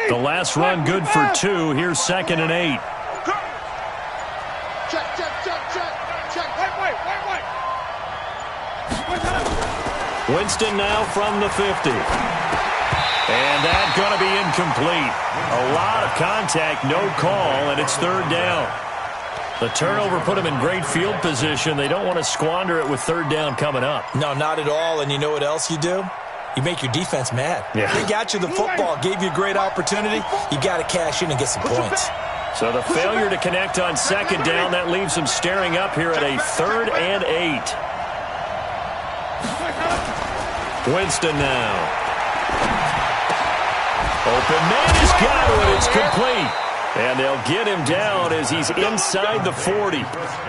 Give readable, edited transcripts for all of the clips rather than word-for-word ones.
The last run good for 2. Here's 2nd and 8. Check. Wait. Winston now from the 50. And that's going to be incomplete. A lot of contact, no call, and it's 3rd down. The turnover put them in great field position. They don't want to squander it with 3rd down coming up. No, not at all. And you know what else you do? You make your defense mad. Yeah. They got you the football, gave you a great opportunity. You got to cash in and get some points. So the failure to connect on 2nd down, that leaves them staring up here at a 3rd and 8. Winston now. Open man has got it. It's complete. And they'll get him down as he's inside the 40.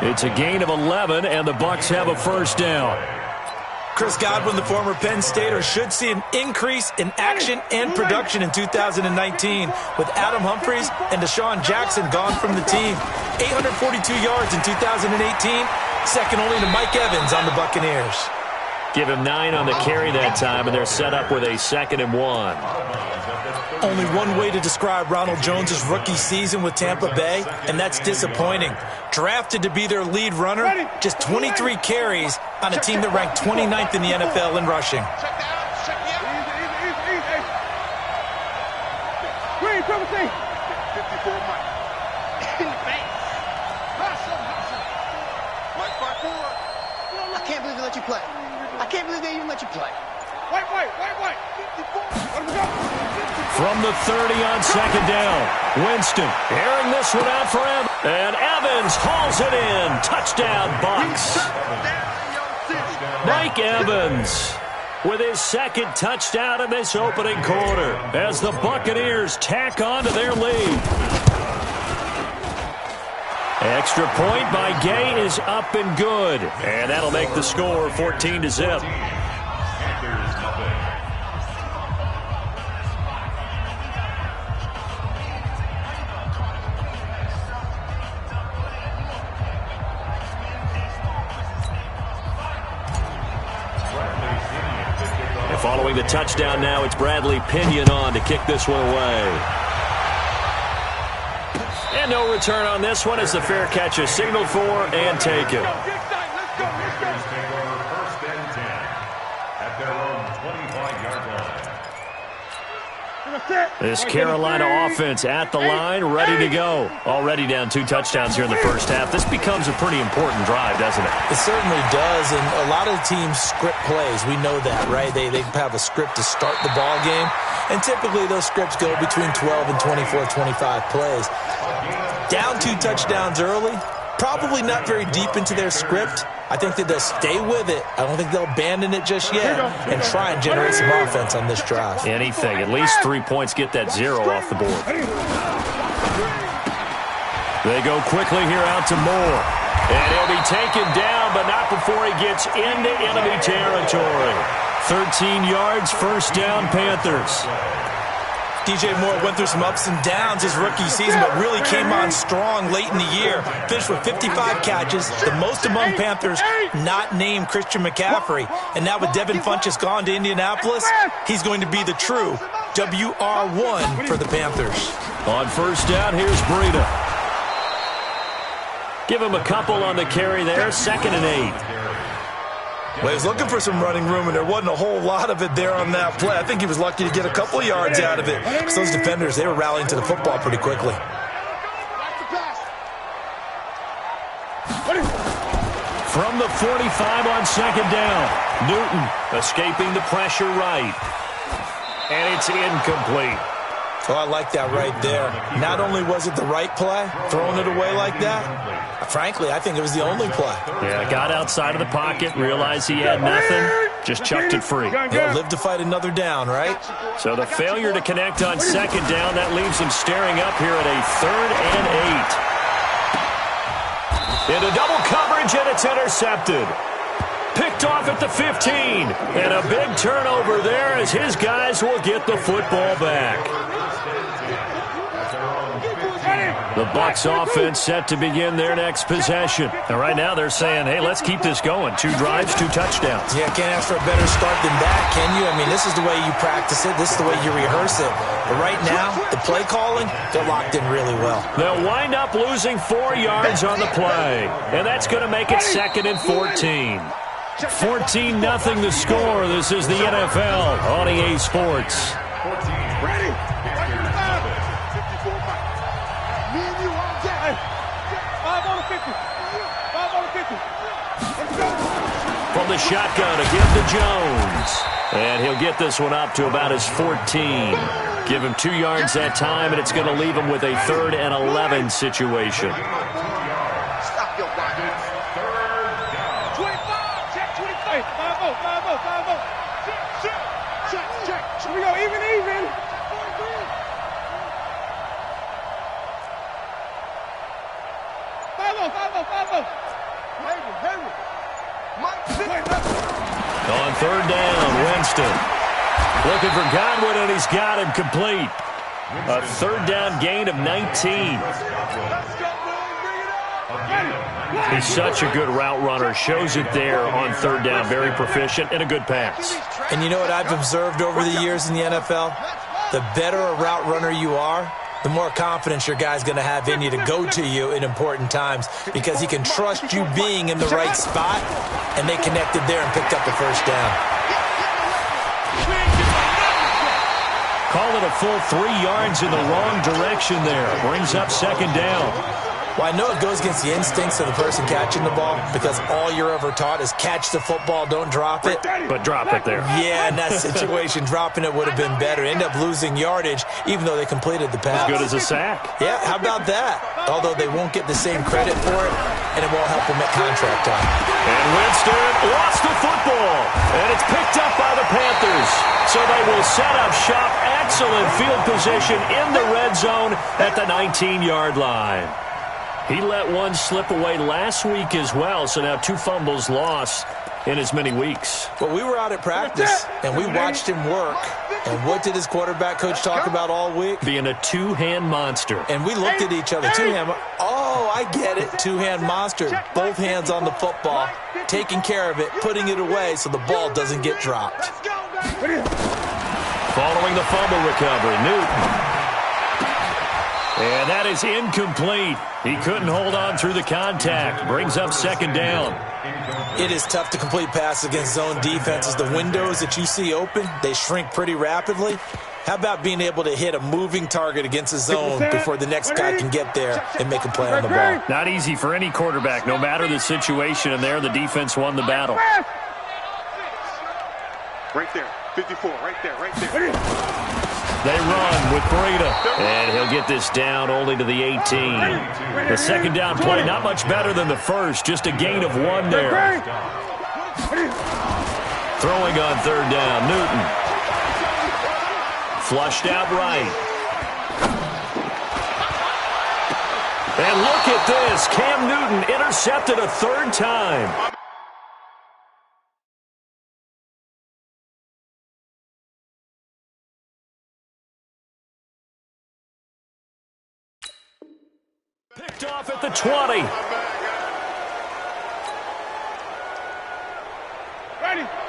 It's a gain of 11, and the Bucs have a 1st down. Chris Godwin, the former Penn Stater, should see an increase in action and production in 2019 with Adam Humphries and Deshaun Jackson gone from the team. 842 yards in 2018, second only to Mike Evans on the Buccaneers. Give him 9 on the carry that time, and they're set up with a 2nd and 1. Only one way to describe Ronald Jones' rookie season with Tampa Bay, and that's disappointing. Drafted to be their lead runner, just 23 carries on a team that ranked 29th in the NFL in rushing. Green, 54 Mike. Mike 5-4. I can't believe they let you play. I can't believe they even let you play. Wait. From the 30 on 2nd down. Winston airing this one out for Evans. And Evans hauls it in. Touchdown, Bucs. Mike Evans with his 2nd touchdown in this opening quarter as the Buccaneers tack on to their lead. Extra point by Gay is up and good. And that'll make the score 14-0. Following the touchdown now, it's Bradley Pinion on to kick this one away. And no return on this one as the fair catch is signaled for and taken. This Carolina offense at the line, ready to go. Already down 2 touchdowns here in the first half. This becomes a pretty important drive, doesn't it? It certainly does, and a lot of teams script plays. We know that, right? They have a script to start the ball game, and typically those scripts go between 12 and 24, 25 plays. Down 2 touchdowns early, probably not very deep into their script. I think that they'll stay with it. I don't think they'll abandon it just yet and try and generate some offense on this drive. Anything. At least 3 points, get that 0 off the board. They go quickly here out to Moore. And he'll be taken down, but not before he gets into enemy territory. 13 yards, 1st down, Panthers. DJ Moore went through some ups and downs his rookie season, but really came on strong late in the year. Finished with 55 catches, the most among Panthers not named Christian McCaffrey. And now with Devin Funchess gone to Indianapolis, he's going to be the true WR1 for the Panthers. On 1st down, here's Breida. Give him a couple on the carry there, 2nd and 8. Well, he was looking for some running room, and there wasn't a whole lot of it there on that play. I think he was lucky to get a couple of yards out of it. Because those defenders, they were rallying to the football pretty quickly. From the 45 on 2nd down, Newton escaping the pressure right. And it's incomplete. Oh, I like that right there. Not only was it the right play, throwing it away like that, frankly, I think it was the only play. Yeah, got outside of the pocket, realized he had nothing, just chucked it free. He'll live to fight another down, right? So the failure to connect on 2nd down, that leaves him staring up here at a 3rd and 8. Into double coverage, and it's intercepted. Picked off at the 15. And a big turnover there as his guys will get the football back. The Bucs offense set to begin their next possession. And right now they're saying, hey, let's keep this going. 2 drives, 2 touchdowns. Yeah, can't ask for a better start than that, can you? I mean, this is the way you practice it. This is the way you rehearse it. But right now, the play calling, they're locked in really well. They'll wind up losing 4 yards on the play. And that's going to make it 2nd and 14. 14-0 the score. This is the NFL on EA Sports. Ready? From the shotgun to give to Jones. And he'll get this one up to about his 14. Give him 2 yards that time, and it's going to leave him with a 3rd and 11 situation. Stop your body. 25, check 25. 5-0. Check. Here we go, even. 5-0. Henry. On 3rd down, Winston. Looking for Godwin, and he's got him complete. A 3rd down gain of 19. He's such a good route runner. Shows it there on 3rd down. Very proficient and a good pass. And you know what I've observed over the years in the NFL? The better a route runner you are, the more confidence your guy's going to have in you to go to you in important times because he can trust you being in the right spot, and they connected there and picked up the 1st down. Call it a full 3 yards in the wrong direction there. Brings up 2nd down. Well, I know it goes against the instincts of the person catching the ball because all you're ever taught is catch the football, don't drop it. But drop it there. Yeah, in that situation, dropping it would have been better. End up losing yardage, even though they completed the pass. As good as a sack. Yeah, how about that? Although they won't get the same credit for it, and it won't help them at contract time. And Winston lost the football, and it's picked up by the Panthers. So they will set up shop. Excellent field position in the red zone at the 19-yard line. He let one slip away last week as well, so now 2 fumbles lost in as many weeks. Well, we were out at practice, and we watched him work. And what did his quarterback coach talk about all week? Being a 2-hand monster. And we looked at each other. 2-hand. Oh, I get it. 2-hand monster. Both hands on the football, taking care of it, putting it away so the ball doesn't get dropped. Following the fumble recovery, Newton. And that is incomplete. He couldn't hold on through the contact. Brings up 2nd down. It is tough to complete passes against zone defenses. The windows that you see open, they shrink pretty rapidly. How about being able to hit a moving target against a zone before the next guy can get there and make a play on the ball? Not easy for any quarterback, no matter the situation, and there the defense won the battle. Right there, 54, right there. They run with Breida, and he'll get this down only to the 18. The 2nd down play, not much better than the first, just a gain of 1 there. Throwing on 3rd down, Newton. Flushed out right. And look at this, Cam Newton intercepted a 3rd time. Picked off at the 20.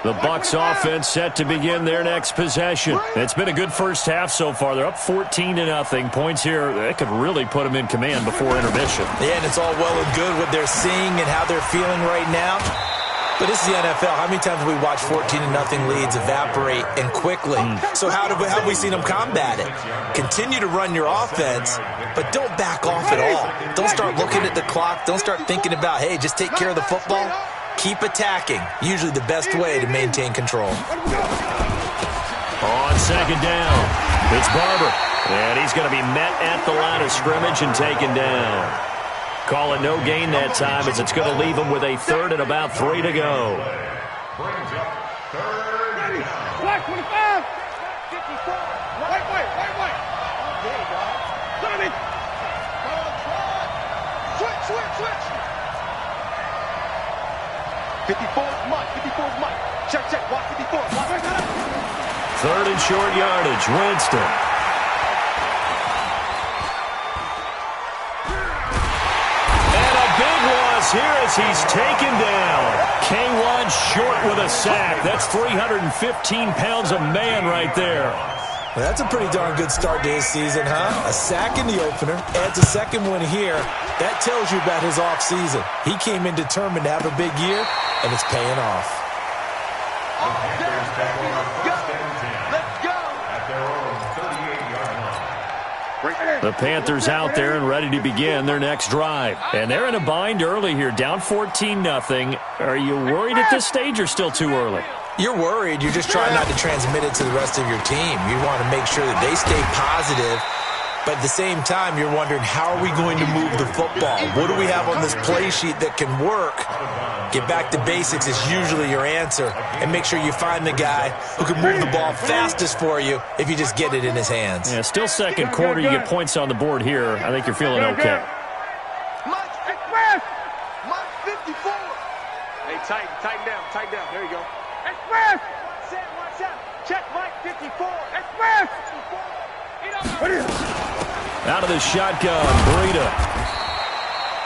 The Bucs offense set to begin their next possession. It's been a good first half so far. They're up 14-0. Points here, that could really put them in command before intermission. Yeah, and it's all well and good what they're seeing and how they're feeling right now. But this is the NFL. How many times have we watched 14-0 leads evaporate and quickly? So how have we seen them combat it? Continue to run your offense, but don't back off at all. Don't start looking at the clock. Don't start thinking about, hey, just take care of the football. Keep attacking. Usually the best way to maintain control. On 2nd down, it's Barber. And he's going to be met at the line of scrimmage and taken down. Call it no gain that time as it's going to leave him with a 3rd and about 3 to go. Black 25. White. Switch. 54's Mike. Check. Watch 54. 3rd and short yardage, Winston. is here as he's taken down. K1 short with a sack. That's 315 pounds of man right there. Well, that's a pretty darn good start to his season, huh? A sack in the opener, adds a second one here. That tells you about his offseason. He came in determined to have a big year, and it's paying off. The Panthers out there and ready to begin their next drive. And they're in a bind early here, down 14-0. Are you worried at this stage or still too early? You're worried. You're just trying not to transmit it to the rest of your team. You want to make sure that they stay positive. But at the same time, you're wondering, how are we going to move the football? What do we have on this play sheet that can work? Get back to basics is usually your answer. And make sure you find the guy who can move the ball fastest for you if you just get it in his hands. Yeah, still second quarter. You get points on the board here. I think you're feeling okay. Mike 54. Hey, tighten down. There you go. Express. Sam, watch out. Check Mike 54. Express. Out of the shotgun, Breida.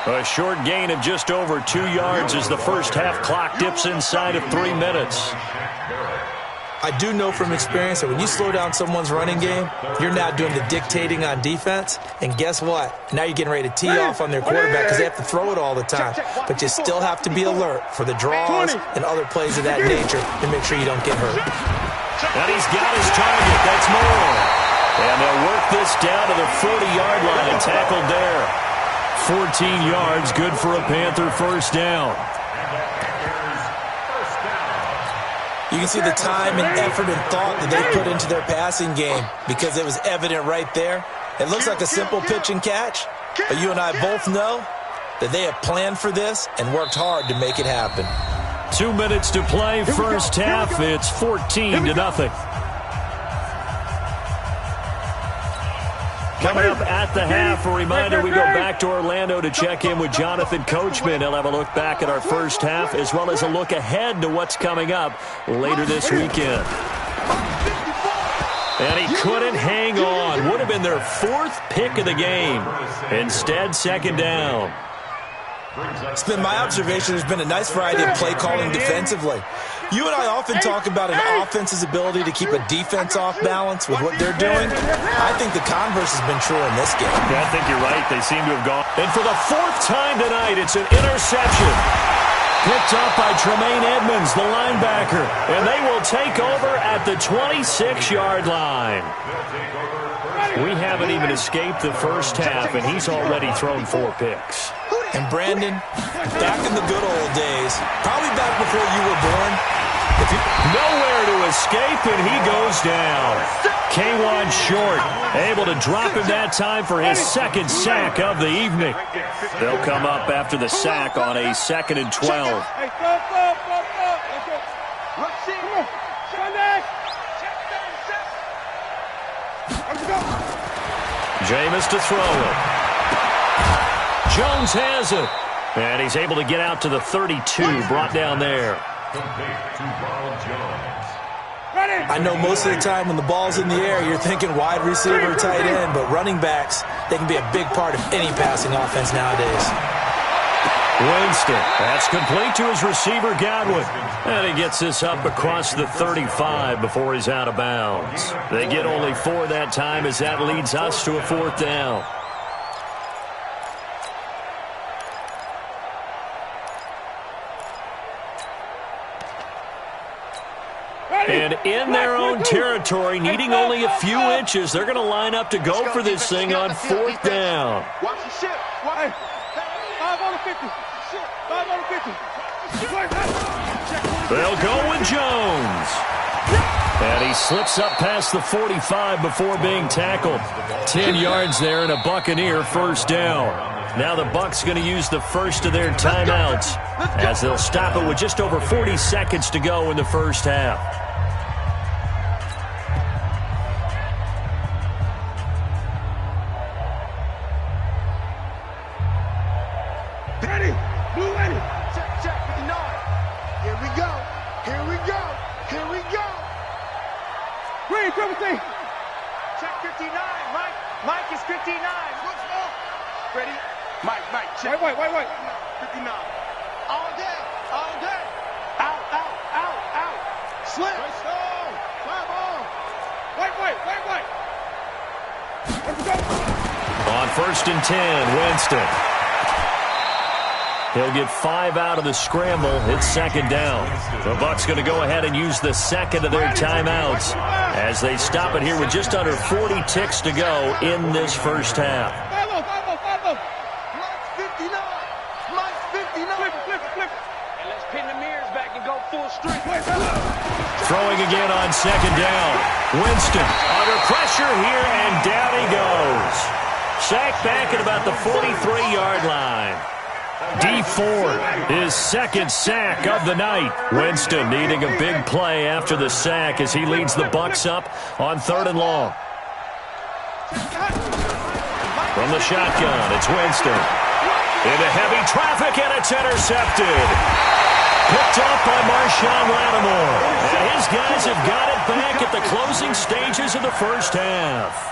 A short gain of just over 2 yards as the first half clock dips inside of 3 minutes. I do know from experience that when you slow down someone's running game, you're now doing the dictating on defense. And guess what? Now you're getting ready to tee off on their quarterback because they have to throw it all the time. But you still have to be alert for the draws and other plays of that nature to make sure you don't get hurt. And he's got his target. That's more. And they'll work this down to the 40-yard line and tackled there. 14 yards, good for a Panther first down. You can see the time and effort and thought that they put into their passing game because it was evident right there. It looks like a simple pitch and catch, but you and I both know that they have planned for this and worked hard to make it happen. 2 minutes to play, first half. It's 14-0. Coming up at the half, a reminder, we go back to Orlando to check in with Jonathan Coachman. He'll have a look back at our first half as well as a look ahead to what's coming up later this weekend. And he couldn't hang on. Would have been their 4th pick of the game. Instead, second down. It's been my observation there's been a nice variety of play calling defensively. You and I often talk about an offense's ability to keep a defense off balance with what they're doing. I think the converse has been true in this game. Yeah, I think you're right. They seem to have gone. And for the 4th time tonight, it's an interception. Picked up by Tremaine Edmonds, the linebacker. And they will take over at the 26-yard line. We haven't even escaped the first half, and he's already thrown 4 picks. And Brandon, back in the good old days, probably back before you were born. Nowhere to escape, and he goes down. K1 short, able to drop him that time for his 2nd sack of the evening. They'll come up after the sack on a 2nd and 12. Jameis to throw it. Jones has it. And he's able to get out to the 32, brought down there. I know most of the time when the ball's in the air, you're thinking wide receiver or tight end, but running backs, they can be a big part of any passing offense nowadays. Winston, that's complete to his receiver, Godwin. And he gets this up across the 35 before he's out of bounds. They get only 4 that time as that leads us to a 4th down. And in their own territory, needing only a few inches, they're going to line up to go for this thing on 4th down. Watch the ship. 5 on the 50. 5 on the 50. They'll go with Jones. And he slips up past the 45 before being tackled. 10 yards there and a Buccaneer first down. Now the Bucs going to use the first of their timeouts as they'll stop it with just over 40 seconds to go in the first half. Check 59. Mike is 59. Ready? Mike, check. Wait. 59. All day. All day. Out, out, out, out. Slip. Fly ball. Wait. Let's go. On 1st and 10, Winston. He'll get 5 out of the scramble. It's 2nd down. The Bucs going to go ahead and use the second of their timeouts as they stop it here with just under 40 ticks to go in this first half. Follow. Mike's 59. Mike's 59. Flip it. And let's pin the mirrors back and go full strength. Throwing again on 2nd down. Winston under pressure here, and down he goes. Sacked back at about the 43-yard line. D Ford, his 2nd sack of the night. Winston needing a big play after the sack as he leads the Bucs up on 3rd and long. From the shotgun, it's Winston. Into heavy traffic, and it's intercepted. Picked off by Marshawn Lattimore. And his guys have got it back at the closing stages of the first half.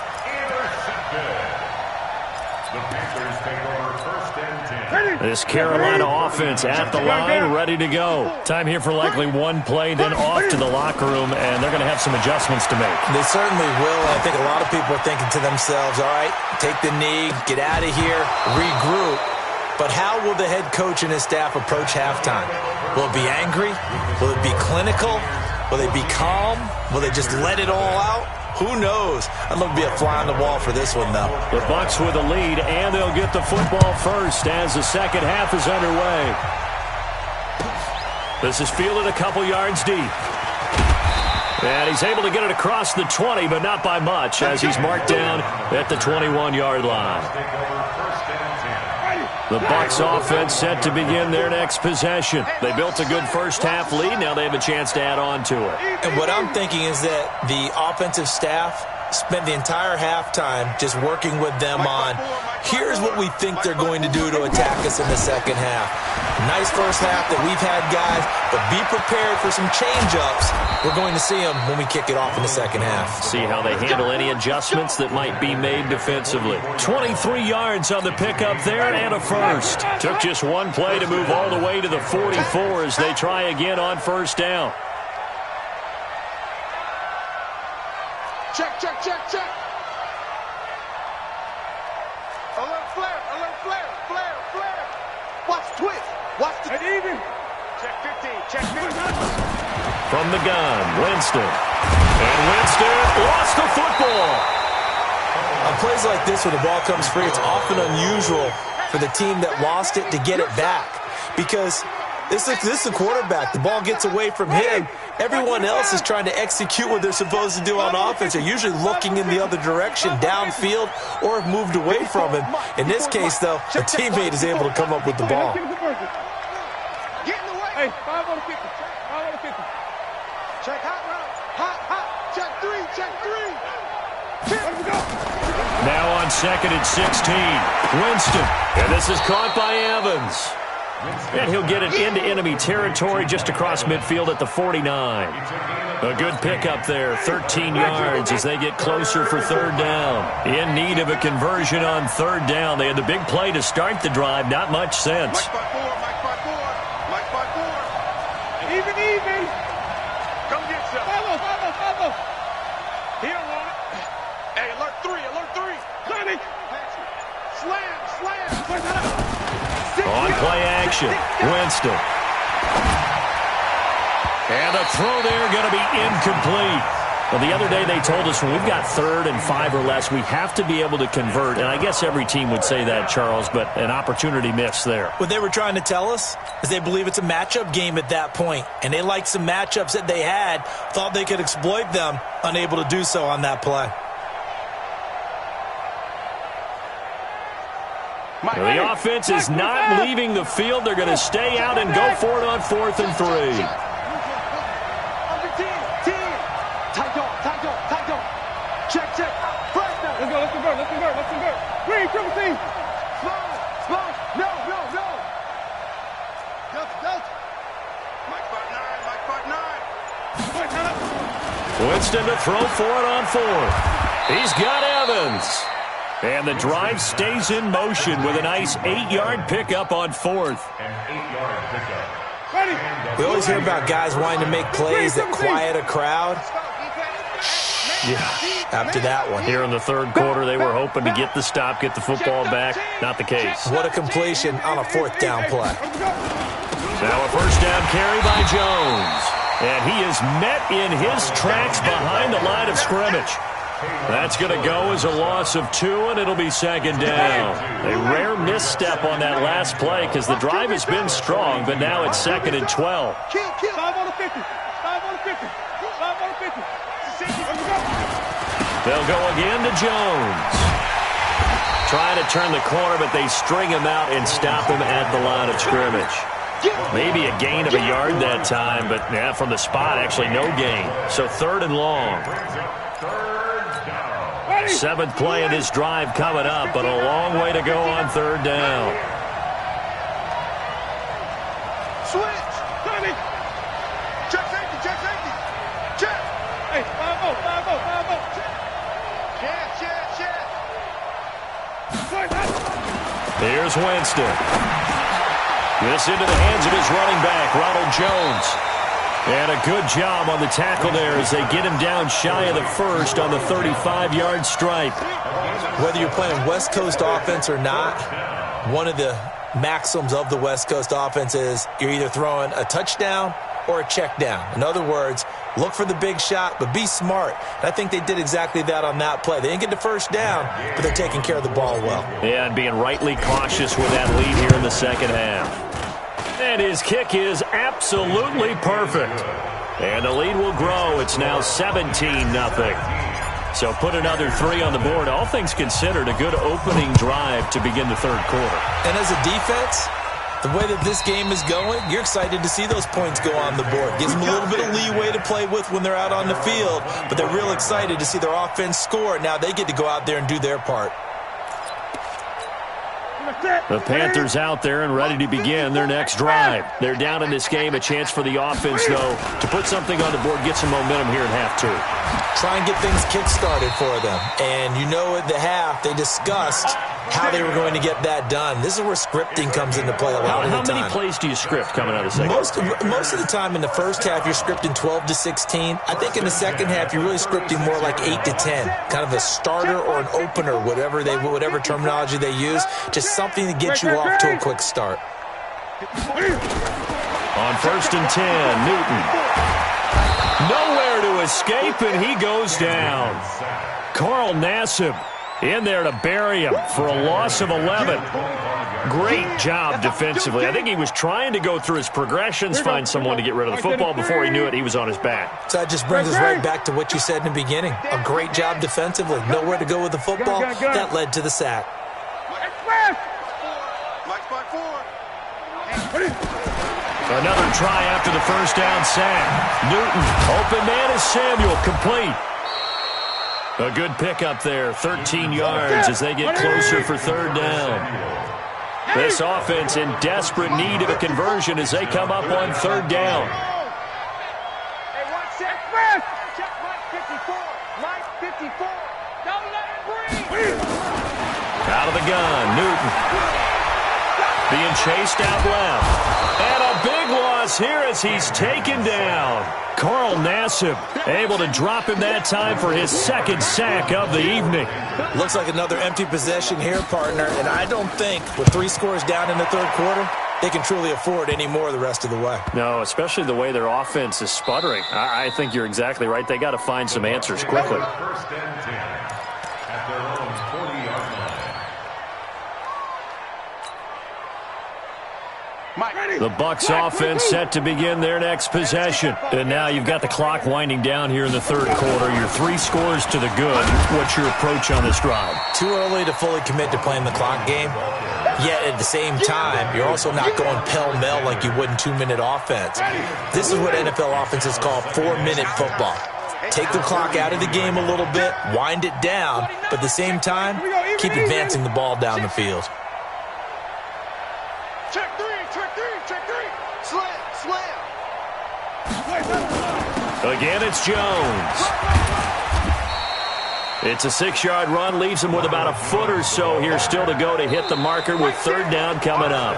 This Carolina offense at the line, ready to go. Time here for likely one play, then off to the locker room, and they're going to have some adjustments to make. They certainly will. I think a lot of people are thinking to themselves, all right, take the knee, get out of here, regroup. But how will the head coach and his staff approach halftime? Will it be angry? Will it be clinical? Will they be calm? Will they just let it all out? Who knows? I'd love to be a fly on the wall for this one, though. The Bucs with a lead, and they'll get the football first as the second half is underway. This is fielded a couple yards deep. And he's able to get it across the 20, but not by much, as he's marked down at the 21-yard line. The Bucs offense set to begin their next possession. They built a good first half lead. Now they have a chance to add on to it. And what I'm thinking is that the offensive staff spent the entire halftime just working with them on, here's what we think they're going to do to attack us in the second half. Nice first half that we've had, guys, but be prepared for some change-ups. We're going to see them when we kick it off in the second half. See how they handle any adjustments that might be made defensively. 23 yards on the pickup there and a first. Took just one play to move all the way to the 44 as they try again on 1st down. Check. Alert flare. Watch twist. Watch the... And even. Check 15. From the gun, Winston. And Winston lost the football. On plays like this, when the ball comes free, it's often unusual for the team that lost it to get it back. Because this is the quarterback. The ball gets away from him. Everyone else is trying to execute what they're supposed to do on offense. They're usually looking in the other direction, downfield, or have moved away from him. In this case, though, a teammate is able to come up with the ball. Get in the way. Hey, 5 on the 50. 5 on the 50. Check hot route. Hot. Check 3. Let him go. Now on 2nd and 16, Winston. And this is caught by Evans. And he'll get it into enemy territory just across midfield at the 49. A good pickup there, 13 yards as they get closer for 3rd down. In need of a conversion on 3rd down. They had the big play to start the drive, not much sense. Mike 4. Even. Come get some. Follow. He don't want it. Hey, alert 3. Johnny. Slam. On play action, Winston. And a throw there going to be incomplete. Well, the other day they told us when we've got 3rd and 5 or less, we have to be able to convert. And I guess every team would say that, Charles, but an opportunity missed there. What they were trying to tell us is they believe it's a matchup game at that point. And they liked some matchups that they had, thought they could exploit them, unable to do so on that play. The offense is not leaving the field. They're going to stay out and go for it on 4th and 3. Under 10. Tight dog. Check. Fresh now. Let's convert. Green, triple team. Slow. No. Go. Mike 5'9". Winston to throw for it on 4th. He's got Evans. And the drive stays in motion with a nice 8-yard pickup on 4th. We always hear about guys wanting to make plays that quiet a crowd. Yeah, after that one. Here in the third quarter, they were hoping to get the stop, get the football back. Not the case. What a completion on a 4th down play. Now a first down carry by Jones. And he is met in his tracks behind the line of scrimmage. That's going to go as a loss of 2, and it'll be 2nd down. A rare misstep on that last play because the drive has been strong, but now it's 2nd and 12. 5 on the 50. 5 on the 50. 5 on the 50. They'll go again to Jones. Trying to turn the corner, but they string him out and stop him at the line of scrimmage. Maybe a gain of a yard that time, but yeah, from the spot, actually no gain. So 3rd and long. 7th play in this drive coming up, but a long way to go on 3rd down. Switch. Check safety. Check safety. Check. Hey, 5-0. 5-0. 5-0. Check. Here's Winston. This into the hands of his running back, Ronald Jones. And a good job on the tackle there as they get him down shy of the first on the 35-yard stripe. Whether you're playing West Coast offense or not, one of the maxims of the West Coast offense is you're either throwing a touchdown or a check down. In other words, look for the big shot, but be smart. And I think they did exactly that on that play. They didn't get the first down, but they're taking care of the ball well. Yeah, and being rightly cautious with that lead here in the second half. And his kick is absolutely perfect. And the lead will grow. It's now 17-0. So put another 3 on the board. All things considered, a good opening drive to begin the third quarter. And as a defense, the way that this game is going, you're excited to see those points go on the board. Gives them a little bit of leeway to play with when they're out on the field, but they're real excited to see their offense score. Now they get to go out there and do their part. The Panthers out there and ready to begin their next drive. They're down in this game. A chance for the offense, though, to put something on the board, get some momentum here in half 2. Try and get things kick-started for them. And you know at the half, they discussed how they were going to get that done. This is where scripting comes into play a lot of the time. How many plays do you script coming out of the second? Most of the time in the first half, you're scripting 12 to 16. I think in the second half, you're really scripting more like 8 to 10. Kind of a starter or an opener, whatever terminology they use. Just something to get you off to a quick start. On 1st and 10, Newton. Nowhere to escape, and he goes down. Carl Nassib in there to bury him for a loss of 11. Great job defensively. I think he was trying to go through his progressions, find someone to get rid of the football. Before he knew it, he was on his back. So that just brings us right back to what you said in the beginning. A great job defensively. Nowhere to go with the football. That led to the sack. Another try after the first down sack. Newton, open man is Samuel, complete. A good pickup there, 13 yards as they get closer for 3rd down. This offense in desperate need of a conversion as they come up on 3rd down. Hey, one check. Check Mike 54. Mike 54. Don't let him breathe. Out of the gun, Newton. Being chased out left. And a big loss here as he's taken down. Carl Nassib able to drop him that time for his 2nd sack of the evening. Looks like another empty possession here, partner, and I don't think with 3 scores down in the third quarter, they can truly afford any more the rest of the way. No, especially the way their offense is sputtering. I think you're exactly right. They got to find some answers quickly. 1st and 10 at their own 40-yard line. The Bucs offense set to begin their next possession. And now you've got the clock winding down here in the third quarter. You're 3 scores to the good. What's your approach on this drive? Too early to fully commit to playing the clock game. Yet at the same time, you're also not going pell-mell like you would in 2-minute offense. This is what NFL offenses call 4-minute football. Take the clock out of the game a little bit, wind it down, but at the same time, keep advancing the ball down the field. Check 3. Slam. Again, it's Jones. It's a 6-yard run, leaves him with about a foot or so here still to go to hit the marker with third down coming up.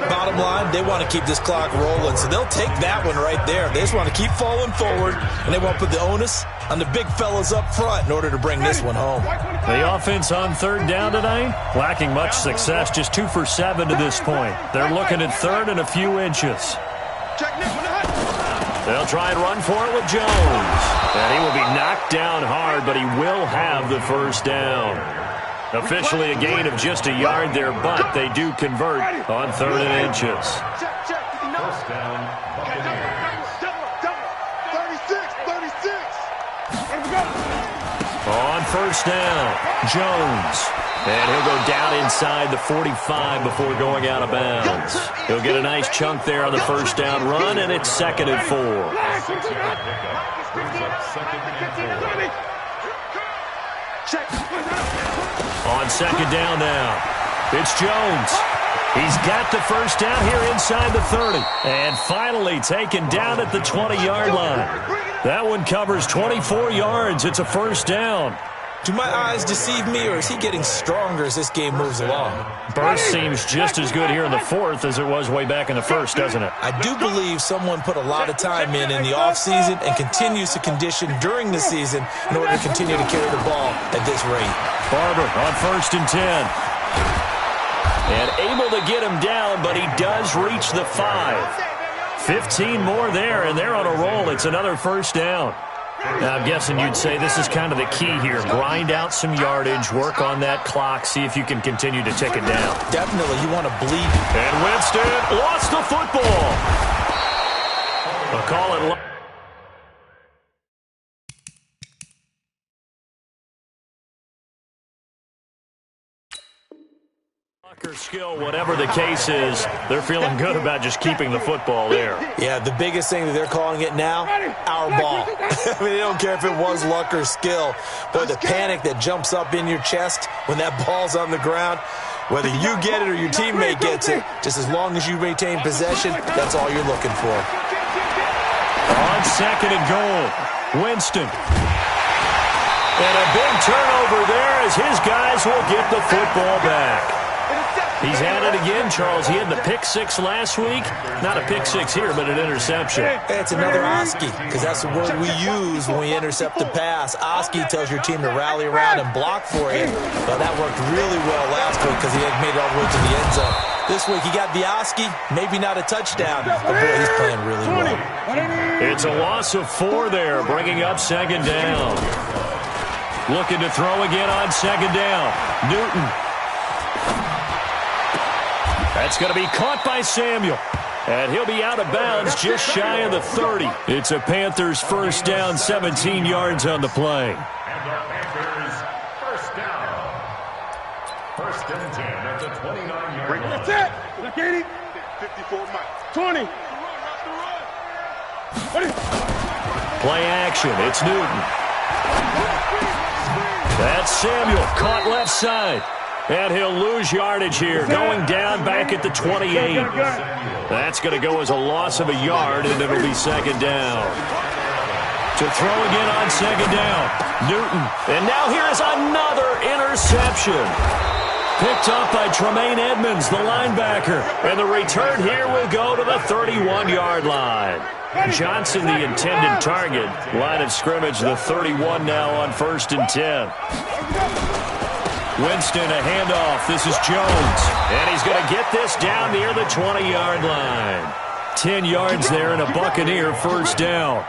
Bottom line, they want to keep this clock rolling, so they'll take that one right there. They just want to keep falling forward, and they want to put the onus on the big fellas up front in order to bring this one home. The offense on third down tonight, lacking much success, just 2 for 7 to this point. They're looking at third and a few inches. They'll try and run for it with Jones. And he will be knocked down hard, but he will have the first down. Officially a gain of just a yard there, but they do convert on third and inches. First down, Buccaneers. 36. On first down, Jones. And he'll go down inside the 45 before going out of bounds. He'll get a nice chunk there on the first down run, and it's 2nd and 4. 6-yard pickup brings up 2nd and 4. On second down now, it's Jones. He's got the first down here inside the 30. And finally taken down at the 20-yard line. That one covers 24 yards. It's a first down. Do my eyes deceive me, or is he getting stronger as this game moves along? Burst seems just as good here in the fourth as it was way back in the first, doesn't it? I do believe someone put a lot of time in the offseason and continues to condition during the season in order to continue to carry the ball at this rate. Barber on 1st and 10. And able to get him down, but he does reach the 5. 15 more there, and they're on a roll. It's another first down. Now, I'm guessing you'd say this is kind of the key here. Grind out some yardage, work on that clock, see if you can continue to tick it down. Definitely, you want to bleed. And Winston lost the football. They'll call it. Skill, whatever the case is, they're feeling good about just keeping the football there. Yeah, the biggest thing that they're calling it now, our ball. I mean, they don't care if it was luck or skill. But the panic that jumps up in your chest when that ball's on the ground, whether you get it or your teammate gets it, just as long as you maintain possession, that's all you're looking for. On 2nd and goal, Winston. And a big turnover there as his guys will get the football back. He's had it again, Charles. He had the pick 6 last week. Not a pick 6 here, but an interception. Hey, it's another Oski, because that's the word we use when we intercept the pass. Oski tells your team to rally around and block for you. Well, that worked really well last week because he had made it all the way to the end zone. This week he got the Oski, maybe not a touchdown, but boy, he's playing really well. It's a loss of 4 there, bringing up 2nd down. Looking to throw again on 2nd down. Newton. That's going to be caught by Samuel. And he'll be out of bounds just shy of the 30. It's a Panthers first down, 17 yards on the play. And the Panthers first down. 1st and 10 at the 29-yard line. That's it. Look at him. 54 miles. 20. Play action. It's Newton. That's Samuel caught left side. And he'll lose yardage here, going down back at the 28. That's going to go as a loss of a yard, and it'll be 2nd down. To throw again on 2nd down, Newton. And now here's another interception. Picked up by Tremaine Edmonds, the linebacker. And the return here will go to the 31-yard line. Johnson, the intended target. Line of scrimmage, the 31 now on 1st and 10. Winston, a handoff. This is Jones. And he's going to get this down near the 20-yard line. 10 yards there and a Buccaneer first down.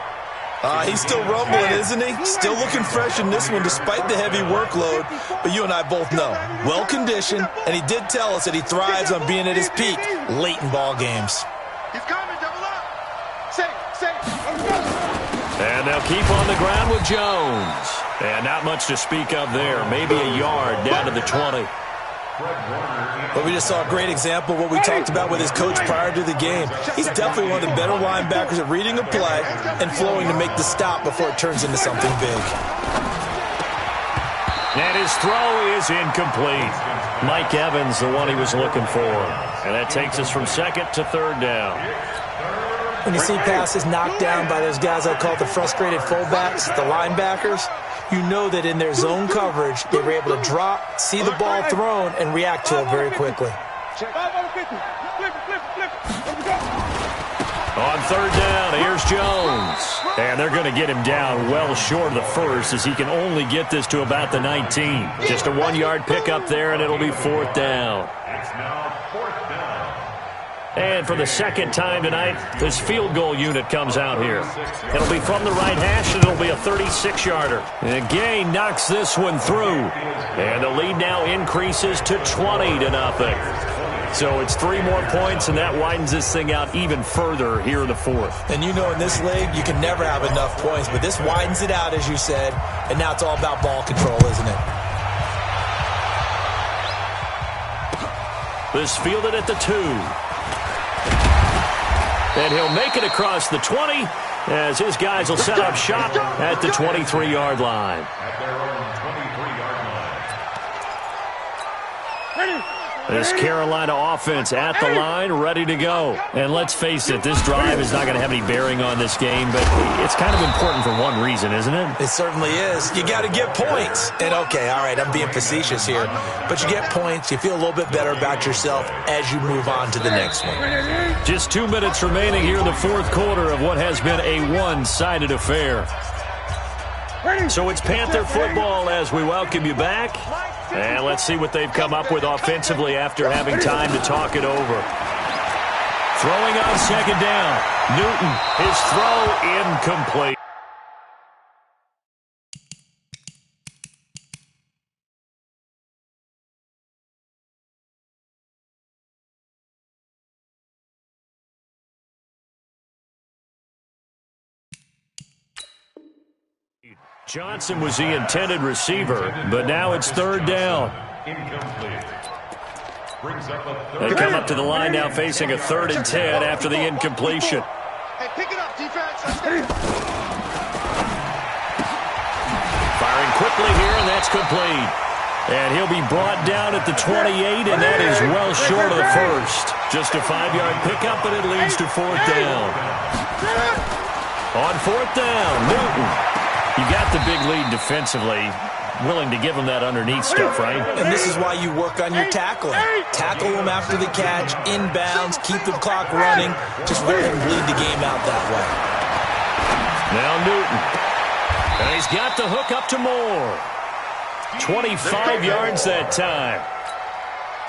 He's still rumbling, isn't he? Still looking fresh in this one despite the heavy workload. But you and I both know, well-conditioned, and he did tell us that he thrives on being at his peak late in ball games. He's coming, double up. Safe. And they'll keep on the ground with Jones. And not much to speak of there. Maybe a yard down to the 20. But we just saw a great example of what we talked about with his coach prior to the game. He's definitely one of the better linebackers at reading a play and flowing to make the stop before it turns into something big. And his throw is incomplete. Mike Evans, the one he was looking for. And that takes us from 2nd to 3rd down. When you see passes knocked down by those guys I call the frustrated fullbacks, the linebackers, You know that in their zone coverage, they were able to drop, see the ball thrown, and react to it very quickly. On third down, here's Jones. And they're going to get him down well short of the first, as he can only get this to about the 19. Just a 1-yard pickup there, and it'll be fourth down. It's now fourth down. And for the second time tonight, this field goal unit comes out here. It'll be from the right hash, and it'll be a 36-yarder. And Gay knocks this one through. And the lead now increases to 20-0. So it's 3 more points, and that widens this thing out even further here in the fourth. And you know in this league, you can never have enough points, but this widens it out, as you said, and now it's all about ball control, isn't it? This fielded at the 2. And he'll make it across the 20 as his guys will set up shop at the 23-yard line. At their own 23-yard line. This Carolina offense at the line, ready to go. And let's face it, this drive is not going to have any bearing on this game, but it's kind of important for one reason, isn't it? It certainly is. You got to get points. And okay, all right, I'm being facetious here, but you get points, you feel a little bit better about yourself as you move on to the next one. Just 2 minutes remaining here in the fourth quarter of what has been a one-sided affair. So it's Panther football as we welcome you back. And let's see what they've come up with offensively after having time to talk it over. Throwing on second down. Newton, his throw incomplete. Johnson was the intended receiver, but now it's third down. Incomplete. Brings up a They third. come up to the line now facing a 3rd and 10 after the incompletion. Hey, pick it up, defense. Firing quickly here, and that's complete. And he'll be brought down at the 28, and that is well short of the first. Just a 5-yard pickup, and it leads to fourth down. On fourth down, Newton. You got the big lead defensively, willing to give them that underneath stuff, right? And this is why you work on your tackling. Tackle them after the catch, inbounds, keep the clock running. Just let them bleed the game out that way. Now Newton. And he's got the hook up to Moore. 25 yards that time.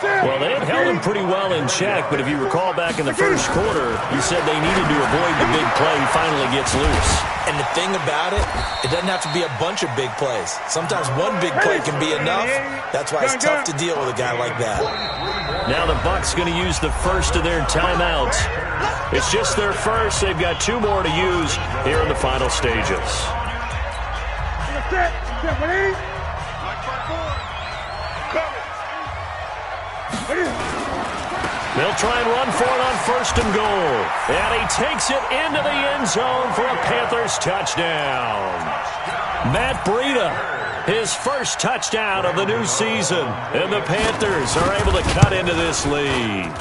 Well, they had held him pretty well in check, but if you recall back in the first quarter, you said they needed to avoid the big play. He finally gets loose. And the thing about it, it doesn't have to be a bunch of big plays. Sometimes one big play can be enough. That's why it's tough to deal with a guy like that. Now the Bucs going to use the first of their timeouts. It's just their first. They've got 2 more to use here in the final stages. They'll try and run for it on 1st and goal. And he takes it into the end zone for a Panthers touchdown. Matt Breida, his first touchdown of the new season. And the Panthers are able to cut into this lead.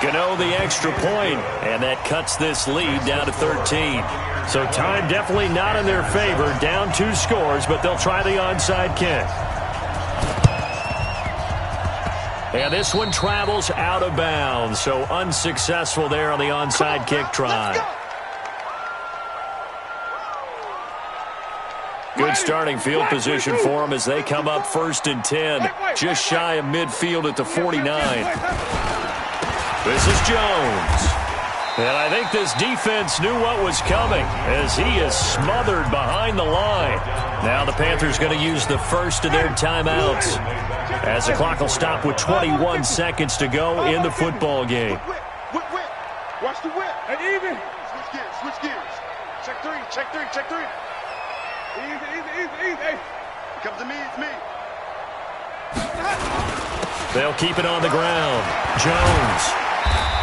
Gano the extra point, and that cuts this lead down to 13. So time definitely not in their favor. Down 2 scores, but they'll try the onside kick. And this one travels out of bounds, so unsuccessful there on the onside kick try. Good starting field position for them as they come up 1st and 10, just shy of midfield at the 49. This is Jones. And I think this defense knew what was coming as he is smothered behind the line. Now the Panthers going to use the first of their timeouts as the clock will stop with 21 seconds to go in the football game. Whip. Watch the whip. And even. Switch gears. Check three. Easy. Hey. Come to me, it's me. They'll keep it on the ground. Jones.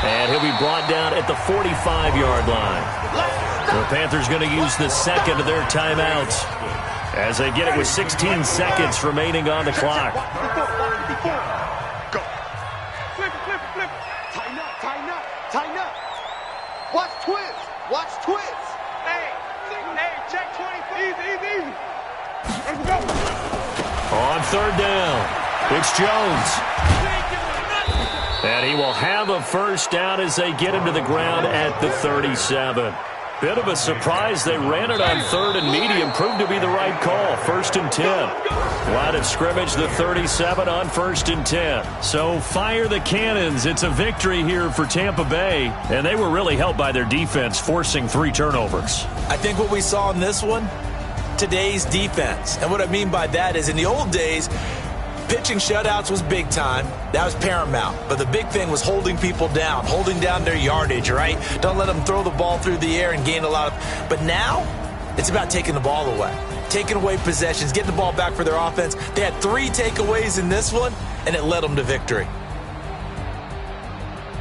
And he'll be brought down at the 45-yard line. The Panthers going to use the second of their timeouts as they get it with 16 seconds remaining on the clock. Go. Flip. Tighten up. Watch twist. Hey, check 20. Easy. On third down, it's Jones. And he will have a first down as they get him to the ground at the 37. Bit of a surprise. They ran it on third and medium. Proved to be the right call. 1st and 10. Line of scrimmage, the 37 on 1st and 10. So fire the cannons. It's a victory here for Tampa Bay. And they were really helped by their defense, forcing 3 turnovers. I think what we saw in this one, today's defense. And what I mean by that is in the old days, pitching shutouts was big time. That was paramount. But the big thing was holding people down, holding down their yardage, right? Don't let them throw the ball through the air and gain a lot of... But now, it's about taking the ball away. Taking away possessions, getting the ball back for their offense. They had 3 takeaways in this one, and it led them to victory.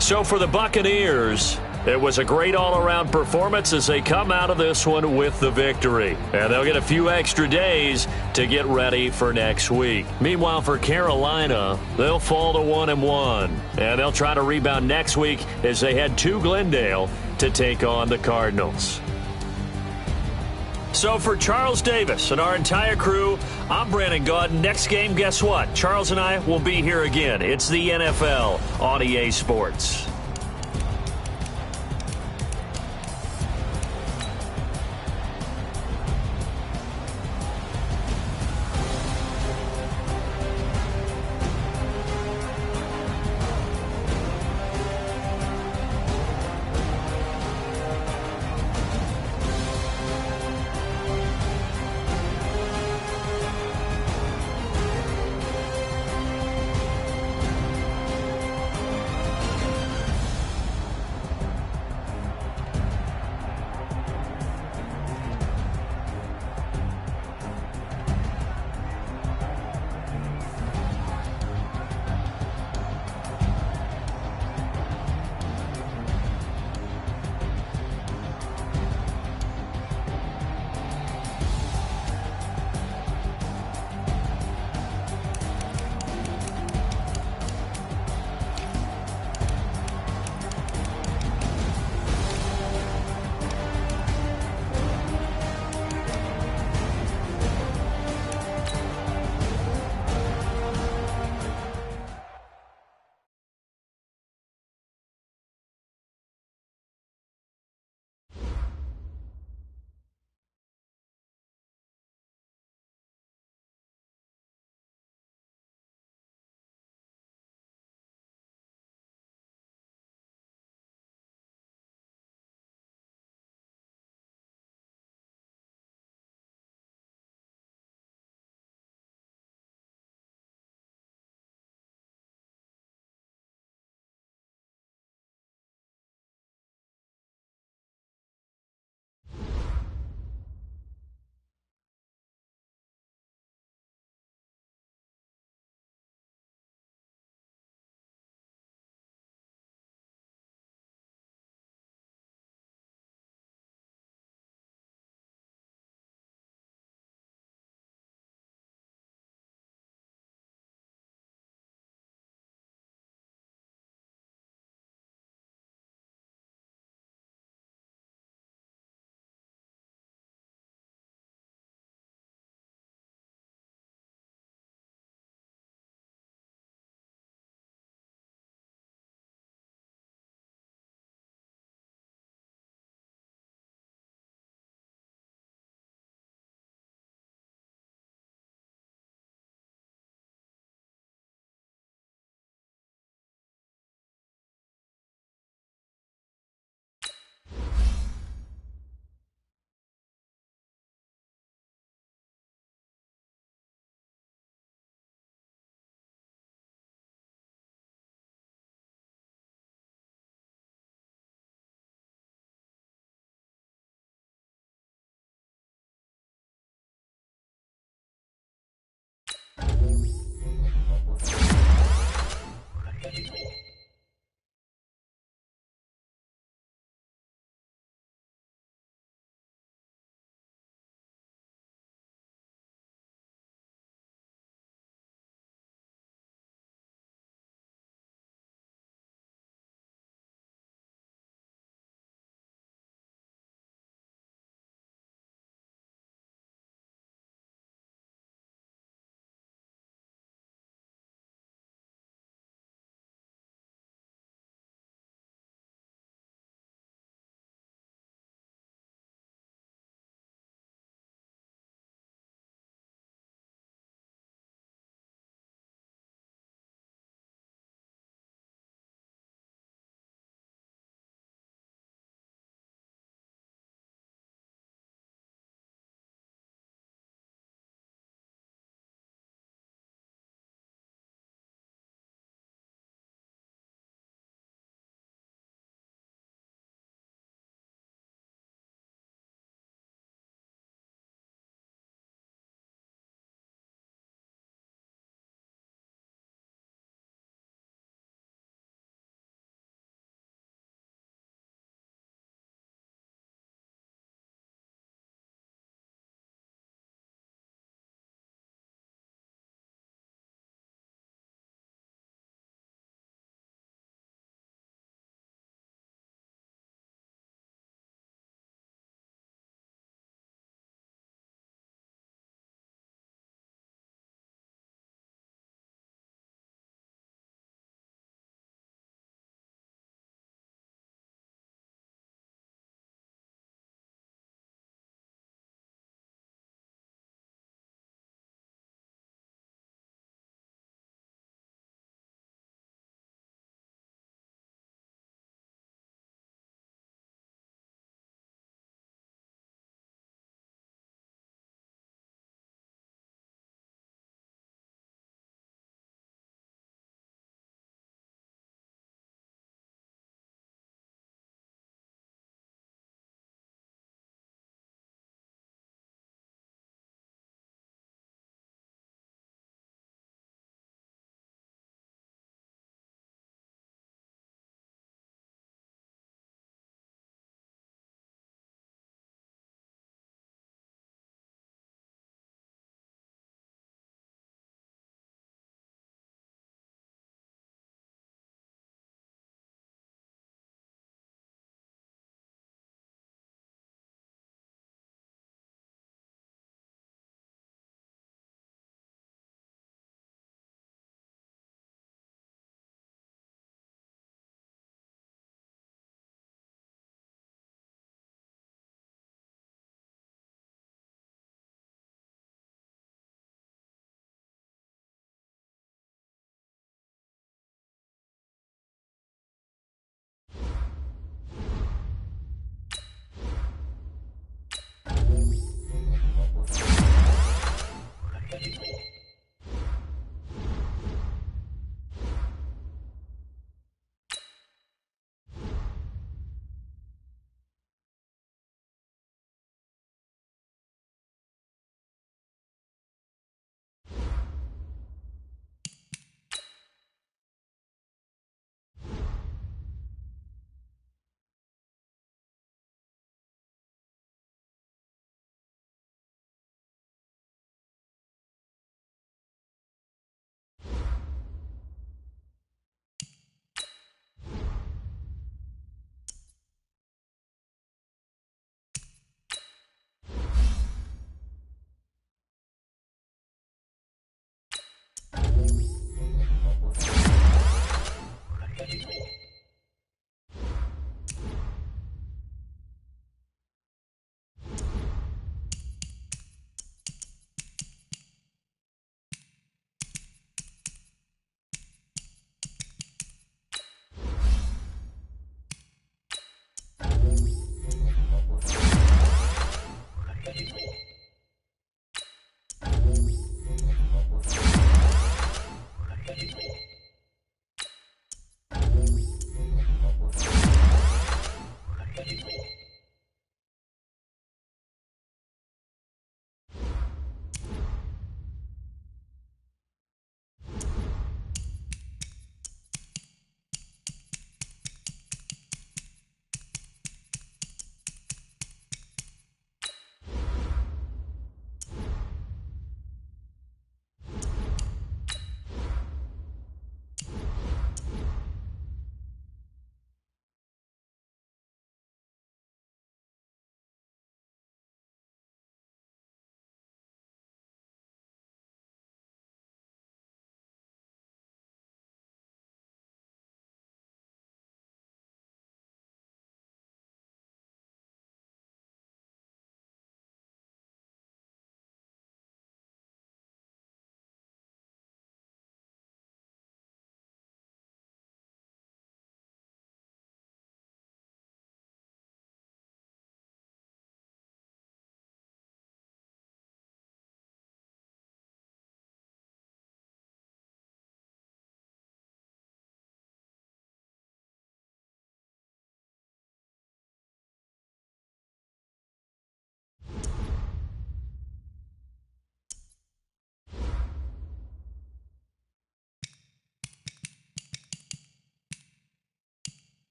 So for the Buccaneers, it was a great all-around performance as they come out of this one with the victory. And they'll get a few extra days to get ready for next week. Meanwhile, for Carolina, they'll fall to 1-1. And they'll try to rebound next week as they head to Glendale to take on the Cardinals. So for Charles Davis and our entire crew, I'm Brandon Gaudin. Next game, guess what? Charles and I will be here again. It's the NFL on EA Sports.